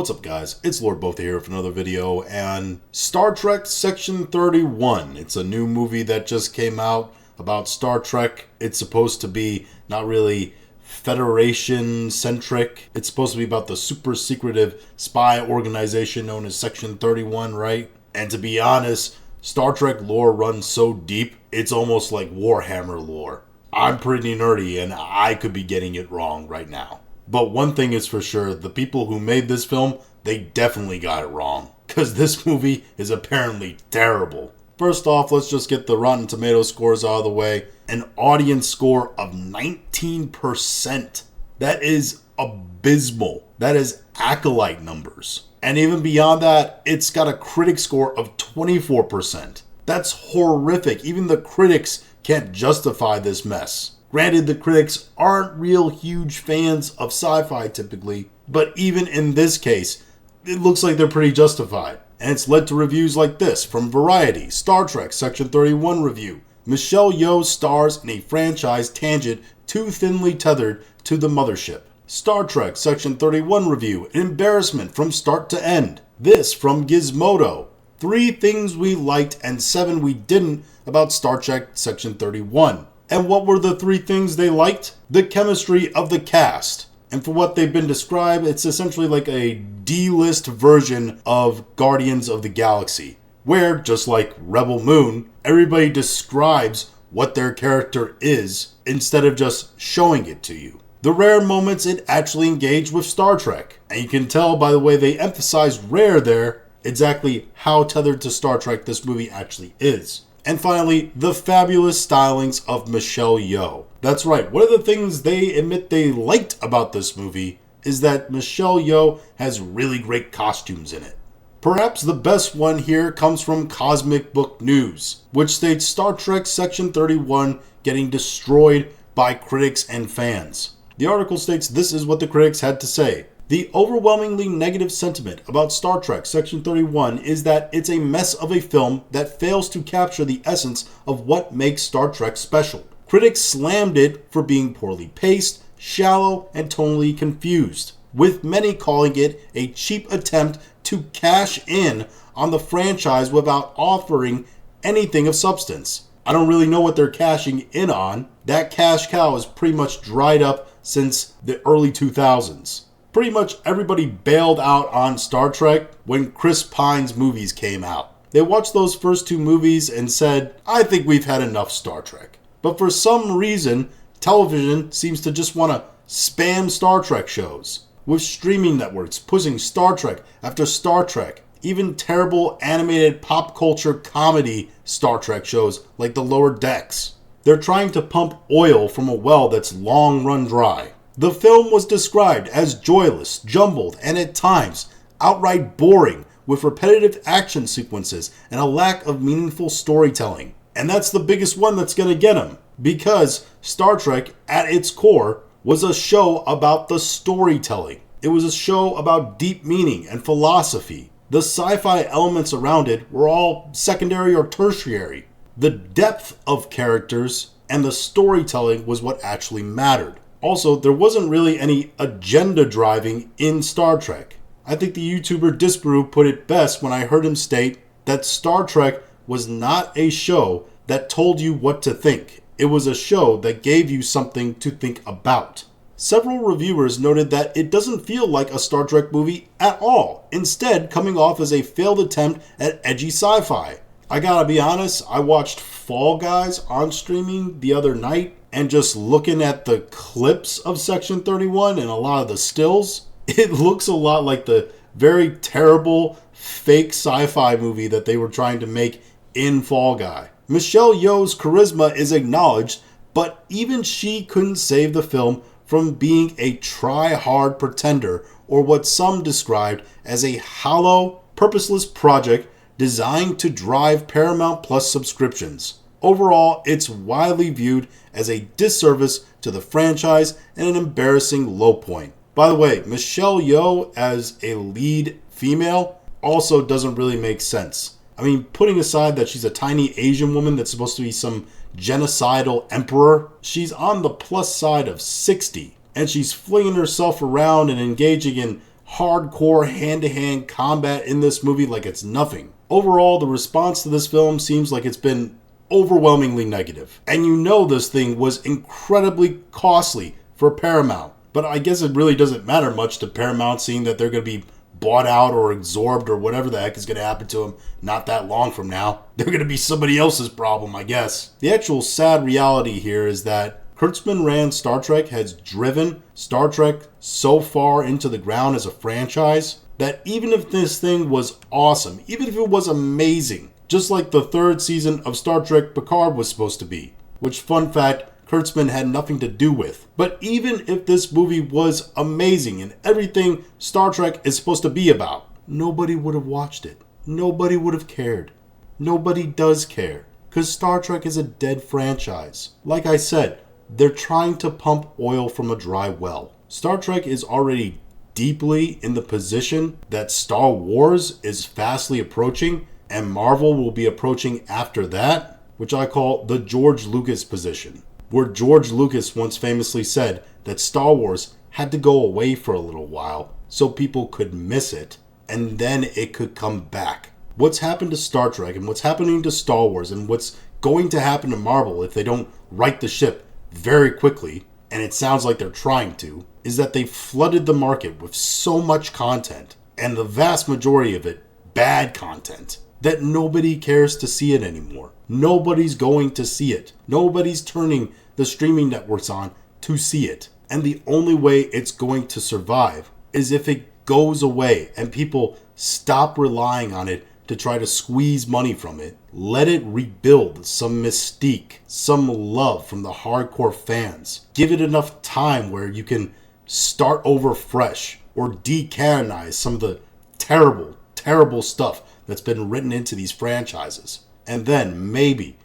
What's up, guys? It's Lord Both here for another video, and Star Trek Section 31. It's a new movie that just came out about Star Trek. It's supposed to be not really Federation-centric. It's supposed to be about the super secretive spy organization known as Section 31, right? And to be honest, Star Trek lore runs so deep, it's almost like Warhammer lore. I'm pretty nerdy, and I could be getting it wrong right now. But one thing is for sure, the people who made this film, they definitely got it wrong. Because this movie is apparently terrible. First off, let's just get the Rotten Tomatoes scores out of the way. An audience score of 19%. That is abysmal. That is acolyte numbers. And even beyond that, it's got a critic score of 24%. That's horrific. Even the critics can't justify this mess. Granted, the critics aren't real huge fans of sci-fi typically, but even in this case, it looks like they're pretty justified. And it's led to reviews like this from Variety, Star Trek Section 31 review. Michelle Yeoh stars in a franchise tangent too thinly tethered to the mothership. Star Trek Section 31 review, an embarrassment from start to end. This from Gizmodo. 3 things we liked and 7 we didn't about Star Trek Section 31. And what were the 3 things they liked? The chemistry of the cast. And for what they've been described, it's essentially like a D-list version of Guardians of the Galaxy, where, just like Rebel Moon, everybody describes what their character is instead of just showing it to you. The rare moments it actually engaged with Star Trek. And you can tell by the way they emphasized rare there, exactly how tethered to Star Trek this movie actually is. And finally, the fabulous stylings of Michelle Yeoh. That's right, one of the things they admit they liked about this movie is that Michelle Yeoh has really great costumes in it. Perhaps the best one here comes from Cosmic Book News, which states Star Trek Section 31 getting destroyed by critics and fans. The article states this is what the critics had to say. The overwhelmingly negative sentiment about Star Trek Section 31 is that it's a mess of a film that fails to capture the essence of what makes Star Trek special. Critics slammed it for being poorly paced, shallow, and tonally confused, with many calling it a cheap attempt to cash in on the franchise without offering anything of substance. I don't really know what they're cashing in on. That cash cow is pretty much dried up since the early 2000s. Pretty much everybody bailed out on Star Trek when Chris Pine's movies came out. They watched those first 2 movies and said, I think we've had enough Star Trek. But for some reason, television seems to just want to spam Star Trek shows, with streaming networks pushing Star Trek after Star Trek, even terrible animated pop culture comedy Star Trek shows like The Lower Decks. They're trying to pump oil from a well that's long run dry. The film was described as joyless, jumbled, and at times outright boring, with repetitive action sequences and a lack of meaningful storytelling. And that's the biggest one that's going to get them, because Star Trek, at its core, was a show about the storytelling. It was a show about deep meaning and philosophy. The sci-fi elements around it were all secondary or tertiary. The depth of characters and the storytelling was what actually mattered. Also, there wasn't really any agenda driving in Star Trek. I think the YouTuber Disparu put it best when I heard him state that Star Trek was not a show that told you what to think. It was a show that gave you something to think about. Several reviewers noted that it doesn't feel like a Star Trek movie at all, instead coming off as a failed attempt at edgy sci-fi. I gotta be honest, I watched Fall Guys on streaming the other night, and just looking at the clips of Section 31 and a lot of the stills, it looks a lot like the very terrible fake sci-fi movie that they were trying to make in Fall Guy. Michelle Yeoh's charisma is acknowledged, but even she couldn't save the film from being a try-hard pretender, or what some described as a hollow, purposeless project designed to drive Paramount Plus subscriptions. Overall, it's widely viewed as a disservice to the franchise and an embarrassing low point. By the way, Michelle Yeoh as a lead female also doesn't really make sense. I mean, putting aside that she's a tiny Asian woman that's supposed to be some genocidal emperor, she's on the plus side of 60, and she's flinging herself around and engaging in hardcore hand-to-hand combat in this movie like it's nothing. Overall, the response to this film seems like it's been overwhelmingly negative. And you know this thing was incredibly costly for Paramount. But I guess it really doesn't matter much to Paramount, seeing that they're going to be bought out or absorbed or whatever the heck is going to happen to them not that long from now. They're going to be somebody else's problem, I guess. The actual sad reality here is that Kurtzman ran Star Trek has driven Star Trek so far into the ground as a franchise that even if this thing was awesome, even if it was amazing, just like the third season of Star Trek Picard was supposed to be, which, fun fact, Kurtzman had nothing to do with. But even if this movie was amazing and everything Star Trek is supposed to be about, nobody would have watched it. Nobody would have cared. Nobody does care, because Star Trek is a dead franchise. Like I said, they're trying to pump oil from a dry well. Star Trek is already deeply in the position that Star Wars is fastly approaching, and Marvel will be approaching after that, which I call the George Lucas position, where George Lucas once famously said that Star Wars had to go away for a little while so people could miss it, and then it could come back. What's happened to Star Trek and what's happening to Star Wars and what's going to happen to Marvel if they don't right the ship very quickly, and it sounds like they're trying to, is that they've flooded the market with so much content, and the vast majority of it bad content, that nobody cares to see it anymore. Nobody's going to see it. Nobody's turning the streaming networks on to see it. And the only way it's going to survive is if it goes away and people stop relying on it to try to squeeze money from it. Let it rebuild some mystique, some love from the hardcore fans. Give it enough time where you can start over fresh or decanonize some of the terrible, terrible stuff that's been written into these franchises. And then maybe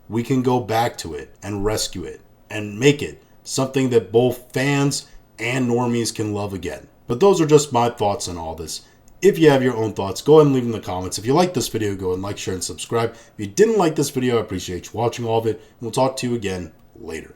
we can go back to it and rescue it and make it something that both fans and normies can love again. But those are just my thoughts on all this. If you have your own thoughts, go ahead and leave them in the comments. If you like this video, go ahead and like, share, and subscribe. If you didn't like this video, I appreciate you watching all of it. And we'll talk to you again later.